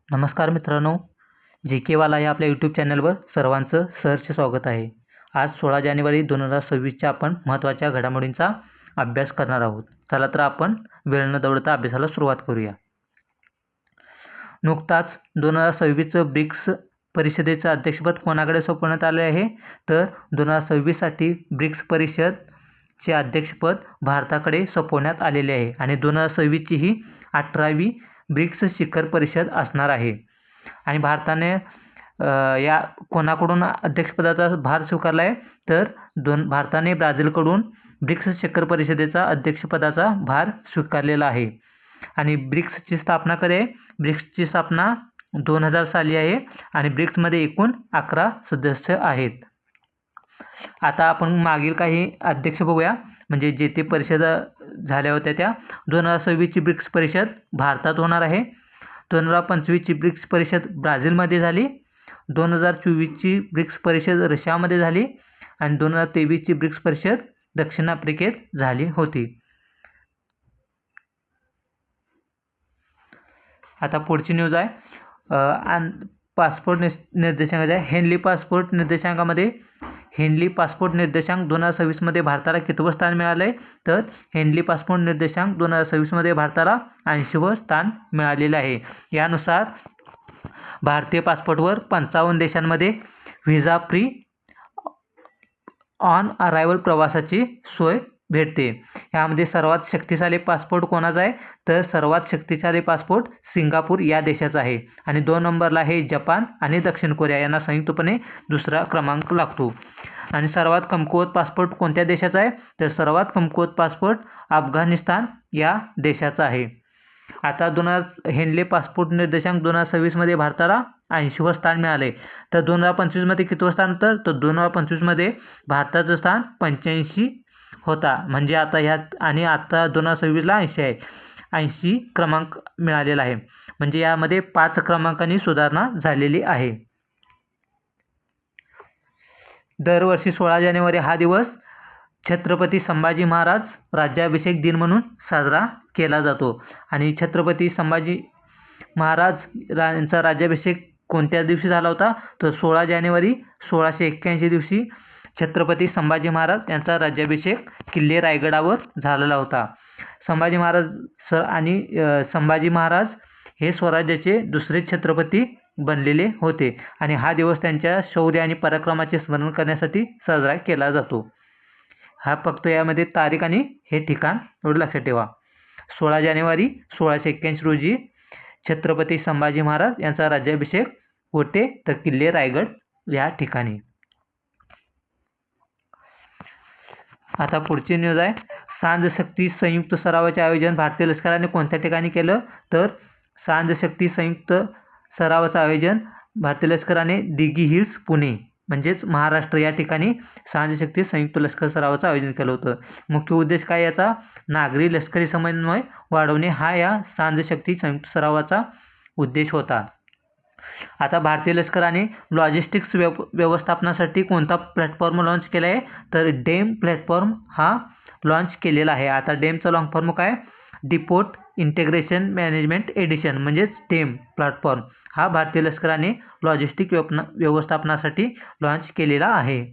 नमस्कार मित्रांनो, जे के वाला या आपल्या यूट्यूब चॅनलवर सर्वांचं सहर्ष स्वागत आहे. आज 16 जानेवारी 2026च्या आपण महत्त्वाच्या घडामोडींचा अभ्यास करणार आहोत. चला तर आपण वेळ न दवडता अभ्यासाला सुरुवात करूया. नुकताच 2026चं ब्रिक्स परिषदेचं अध्यक्षपद कोणाकडे सोपवण्यात आले आहे? तर 2026साठी ब्रिक्स परिषदचे अध्यक्षपद भारताकडे सोपवण्यात आलेले आहे आणि 2026ची ही 18वी ब्रिक्स शिखर परिषद असणार आहे. आणि भारताने या कोणाकडून अध्यक्षपदाचा भार स्वीकारला आहे? तर भारताने ब्राझीलकडून ब्रिक्स शिखर परिषदेचा अध्यक्षपदाचा भार स्वीकारलेला आहे. आणि ब्रिक्सची स्थापना कधी आहे? ब्रिक्सची स्थापना 2000 साली आहे आणि ब्रिक्समध्ये एकूण 11 सदस्य आहेत. आता आपण मागील काही अध्यक्ष बघूया, म्हणजे जे ते परिषदा झाल्या होत्या त्या. 2026ची ब्रिक्स परिषद भारतात होणार आहे. 2025ची ब्रिक्स परिषद ब्राझीलमध्ये झाली. 2024ची ब्रिक्स परिषद रशियामध्ये झाली आणि 2023ची ब्रिक्स परिषद दक्षिण आफ्रिकेत झाली होती. आता पुढची न्यूज आहे पासपोर्ट निर्देशांकाच्या हेनली पासपोर्ट निर्देशांकामध्ये. हेनली पासपोर्ट निर्देशांक 2026मध्ये भारताला कितवं स्थान मिळालं आहे? तर हेनली पासपोर्ट निर्देशांक 2026मध्ये भारताला 80वं स्थान मिळालेलं आहे. यानुसार भारतीय पासपोर्टवर 55 देशांमध्ये व्हिसा फ्री ऑन अरायव्हल प्रवासाची सोय भेटते. यामध्ये सर्वात शक्तिशाली पासपोर्ट कोणाचा आहे? तर सर्वात शक्तिशाली पासपोर्ट सिंगापूर या देशाचा आहे आणि 2 नंबरला आहे जपान आणि दक्षिण कोरिया यांना संयुक्तपणे दुसरा क्रमांक लागतो. आणि सर्वात कमकुवत पासपोर्ट कोणत्या देशाचा आहे? तर सर्वात कमकुवत पासपोर्ट अफगाणिस्तान या देशाचा आहे. आता हेनले पासपोर्ट निर्देशांक 2026मध्ये भारताला 80वं स्थान मिळाले. तर 2025मध्ये कितवं स्थान? तर 2025मध्ये भारताचं स्थान 85 होता. म्हणजे आता ह्यात आणि आता 2026ला 80 आहे. 80 क्रमांक मिळालेला आहे. म्हणजे यामध्ये 5 क्रमांकांनी सुधारणा झालेली आहे. दरवर्षी 16 जानेवारी हा दिवस छत्रपती संभाजी महाराज राज्याभिषेक दिन म्हणून साजरा केला जातो. आणि छत्रपती संभाजी महाराज यांचा राज्याभिषेक कोणत्या दिवशी झाला होता? तर 16 जानेवारी 1681 दिवशी छत्रपती संभाजी महाराज यांचा राज्याभिषेक किल्ले रायगडावर झालेला होता. संभाजी महाराज हे स्वराज्याचे दुसरे छत्रपती बनलेले होते आणि हा दिवस त्यांच्या शौर्य आणि पराक्रमाचे स्मरण करण्यासाठी साजरा केला जातो. हा फक्त यामध्ये तारीख आणि हे ठिकाण एवढं लक्षात ठेवा. 16 जानेवारी 1681 रोजी छत्रपती संभाजी महाराज यांचा राज्याभिषेक होते, तर किल्ले रायगड या ठिकाणी. आता पुढची न्यूज आहे सांज शक्ती संयुक्त सरावाचे आयोजन भारतीय लष्कराने कोणत्या ठिकाणी केलं? तर सांज शक्ती संयुक्त सरावाचं आयोजन भारतीय लष्कराने दिघी हिल्स पुणे म्हणजेच महाराष्ट्र या ठिकाणी सांज शक्ती संयुक्त लष्कर सरावाचं आयोजन केलं होतं. मुख्य उद्देश काय याचा? नागरी लष्करी समन्वय वाढवणे हा या सांज शक्ती संयुक्त सरावाचा उद्देश होता. आता भारतीय लष्कराने लॉजिस्टिक्स व्यवस्थापनासाठी कोणता प्लॅटफॉर्म लॉन्च केला आहे? तर डेम प्लॅटफॉर्म हा लॉन्च केलेला आहे. आता डेमचा लॉंग फॉर्म काय? डिपोट इंटिग्रेशन मॅनेजमेंट एडिशन म्हणजेच डेम प्लॅटफॉर्म हा भारतीय लष्कराने लॉजिस्टिक व्यवस्थापनासाठी लॉन्च केलेला आहे.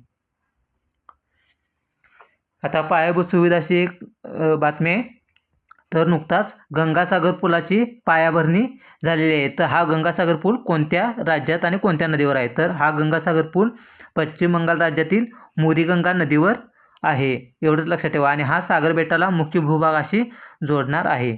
आता पायाभूत सुविधाची एक बातमी आहे. तर नुकताच गंगासागर पुलाची पायाभरणी झालेली आहे. तर हा गंगासागर पूल कोणत्या राज्यात आणि कोणत्या नदीवर आहे? तर हा गंगासागर पूल पश्चिम बंगाल राज्यातील मुरीगंगा नदीवर आहे, एवढंच लक्षात ठेवा. आणि हा सागर बेटाला मुख्य भूभागाशी जोडणार आहे.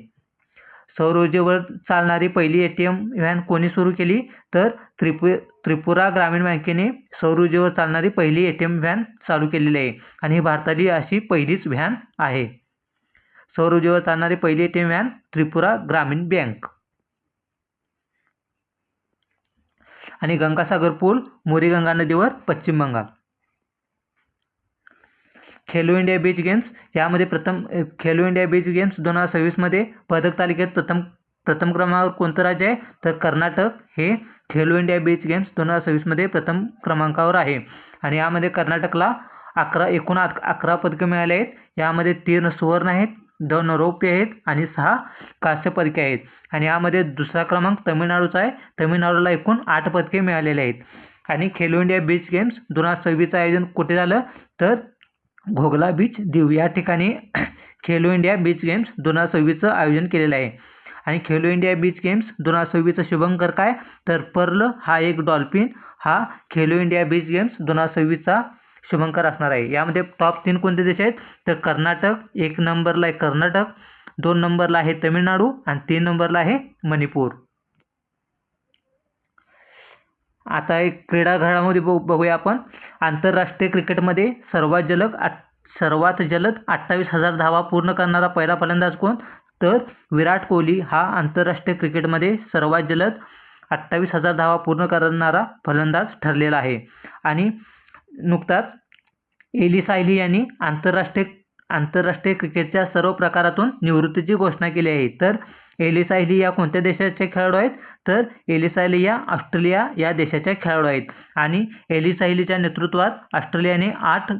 सौर ऊर्जेवर चालणारी पहिली ATM व्हॅन कोणी सुरू केली? तर त्रिपुरा ग्रामीण बँकेने सौर ऊर्जेवर चालणारी पहिली ATM व्हॅन चालू केलेली आहे आणि ही भारताची अशी पहिलीच व्हॅन आहे. सौर ऊर्जेवर चालणारी पहिली ATM व्हॅन त्रिपुरा ग्रामीण बँक. आणि गंगासागर पूल मुरीगंगा नदीवर Paschim Bengal. Khelo India beach games यामध्ये खेलो इंडिया बीच गेम्स 2026मध्ये पदक तालिकेत प्रथम क्रमांकावर कोणतं राज्य आहे? तर कर्नाटक हे खेलो इंडिया बीच गेम्स 2026मध्ये प्रथम क्रमांकावर आहे. आणि यामध्ये कर्नाटकला एकूण 11 पदकं मिळाली आहेत. यामध्ये 3 सुवर्ण आहेत, 2 रौप्य आहेत आणि 6 कांस्य पदके आहेत. आणि यामध्ये दुसरा क्रमांक तमिळनाडूचा आहे. तमिळनाडूला एकूण 8 पदके मिळालेली आहेत. आणि खेलो इंडिया बीच गेम्स 2026चं आयोजन कुठे झालं तर घोगला बीच दीव या ठिकाणी खेलो इंडिया बीच गेम्स 2026चं आयोजन केलेलं आहे. आणि खेलो इंडिया बीच गेम्स 2026चा शुभंकर काय तर पर्ल हा एक डॉल्फिन हा खेलो इंडिया बीच गेम्स 2026चा शुभंकर असणार आहे. यामध्ये टॉप 3 कोणते देश आहेत तर कर्नाटक, 1 नंबरला आहे कर्नाटक, 2 नंबरला आहे तमिळनाडू आणि 3 नंबरला आहे मणिपूर. आता एक क्रीडा घडामोडी बघूया आपण. आंतरराष्ट्रीय क्रिकेटमध्ये सर्वात जलद 28,000 धावा पूर्ण करणारा पहिला फलंदाज कोण तर विराट कोहली हा आंतरराष्ट्रीय क्रिकेटमध्ये सर्वात जलद 28,000 धावा पूर्ण करणारा फलंदाज ठरलेला आहे. आणि नुकताच एली सायली यांनी आंतरराष्ट्रीय क्रिकेटच्या सर्व प्रकारातून निवृत्तीची घोषणा केली आहे. तर एली सायली या कोणत्या देशाचे खेळाडू आहेत तर एली सायली या ऑस्ट्रेलिया या देशाच्या खेळाडू आहेत. आणि एली सायलीच्या नेतृत्वात ऑस्ट्रेलियाने 8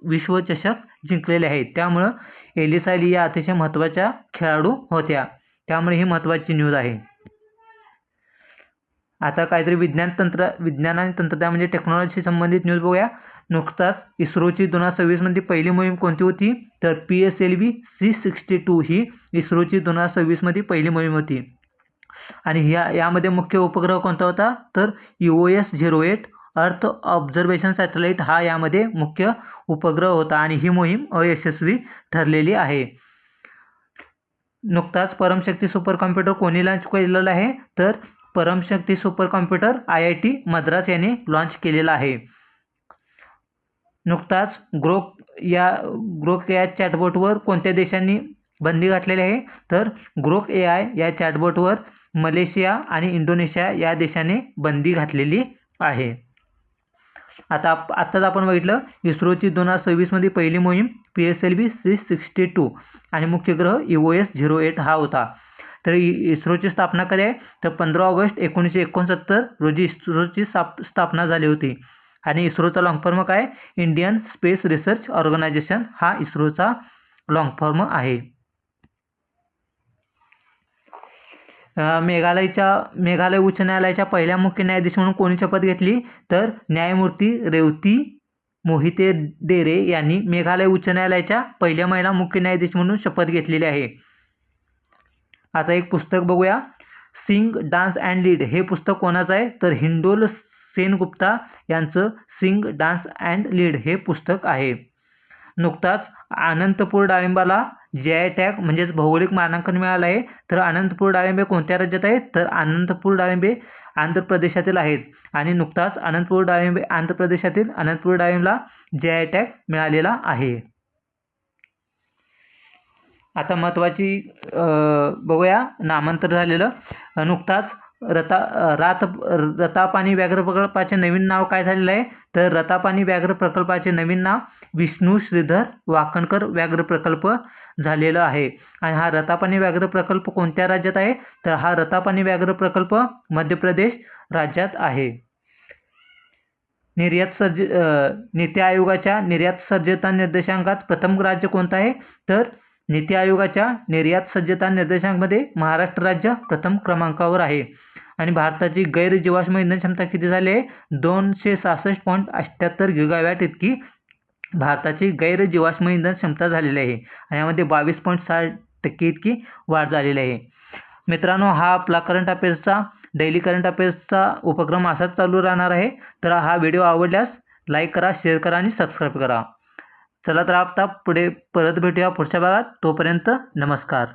विश्वचषक जिंकलेले आहेत. त्यामुळं एली सायली या अतिशय महत्त्वाच्या खेळाडू होत्या. त्यामुळे ही महत्त्वाची न्यूज आहे. आता काहीतरी विज्ञान आणि तंत्रज्ञान म्हणजे टेक्नॉलॉजी संबंधित न्यूज बघूया. नुकताच इस्रोची 2026मध्ये पहिली मोहीम कोणती होती तर PSLV C62 ही इस्रोची 2026मध्ये पहिली मोहीम होती. आणि यामध्ये मुख्य उपग्रह कोणता होता तर EOS-08 अर्थ ऑब्झर्वेशन सॅटेलाइट हा यामध्ये मुख्य उपग्रह होता. आणि ही मोहीम अयशस्वी ठरलेली आहे. नुकताच परमशक्ती सुपर कॉम्प्युटर कोणी लॉन्च केलेलं आहे तर परमशक्ती सुपर कॉम्प्युटर IIT मद्रास यांनी लॉन्च केलेला आहे. नुकताच ग्रोक या चॅटबॉटवर कोणत्या देशांनी बंदी घातलेली आहे तर ग्रोक AI या चॅटबॉटवर मलेशिया आणि इंडोनेशिया या देशाने बंदी घातलेली आहे. आत्ताच आपण बघितलं इस्रोची 2026मध्ये पहिली मोहीम PSLV C62 आणि मुख्य ग्रह EOS-08 हा होता. तर इस्रोची स्थापना कधी आहे तर 15 ऑगस्ट 1969 रोजी इस्रोची स्थापना झाली होती. आणि इस्रोचा लॉंग फॉर्म काय इंडियन स्पेस रिसर्च ऑर्गनायझेशन हा इस्रोचा लॉंग फॉर्म आहे. मेघालय उच्च न्यायालयाच्या पहिल्या मुख्य न्यायाधीश म्हणून कोणी शपथ घेतली तर न्यायमूर्ती रेवती मोहिते डेरे यांनी मेघालय उच्च न्यायालयाच्या पहिल्या महिला मुख्य न्यायाधीश म्हणून शपथ घेतलेली आहे. आता एक पुस्तक बघूया. सिंग डान्स अँड लीड हे पुस्तक कोणाचं आहे तर हिंडोल सेनगुप्ता यांचं सिंग डान्स अँड लीड हे पुस्तक आहे. नुकताच अनंतपूर डाळिंबाला GI टॅग म्हणजेच भौगोलिक मानांकन मिळालं आहे. तर अनंतपूर डाळिंबे कोणत्या राज्यात आहेत तर अनंतपूर डाळिंबे आंध्र प्रदेशातील आहेत. आणि नुकताच अनंतपूर डाळिंबे आंध्र प्रदेशातील अनंतपूर डाळिंबला GI टॅग मिळालेला आहे. आता महत्त्वाची बघूया नामांतर झालेलं. नुकताच रतापानी व्याघ्र प्रकल्पाचे नवीन नाव काय झालेलं आहे तर रतापानी व्याघ्र प्रकल्पाचे नवीन नाव विष्णू श्रीधर वाकणकर व्याघ्र प्रकल्प झालेलं आहे. आणि हा रतापानी व्याघ्र प्रकल्प कोणत्या राज्यात आहे तर हा रतापानी व्याघ्र प्रकल्प मध्य प्रदेश राज्यात आहे. नीती आयोगाच्या निर्यात सज्जता निर्देशांकात प्रथम राज्य कोणतं आहे तर नीती आयोगाच्या निर्यात सज्जता निर्देशांकामध्ये महाराष्ट्र राज्य प्रथम क्रमांकावर आहे. आणि भारताची गैर जीवाश्म इंधन क्षमता किती झाली आहे 266.78 गिगावॅट इतकी भारताची गैर जीवाश्म इंधन क्षमता झालेली आहे. आणि यामध्ये 22.6% इतकी वाढ झालेली आहे. मित्रांनो हा आपला डेली करंट अफेअर्सचा उपक्रम असाच चालू राहणार आहे. तर हा व्हिडिओ आवडल्यास लाईक करा, शेअर करा आणि सबस्क्राईब करा. चला तर आता पुढे परत भेटूया पुढच्या भागात. तोपर्यंत नमस्कार.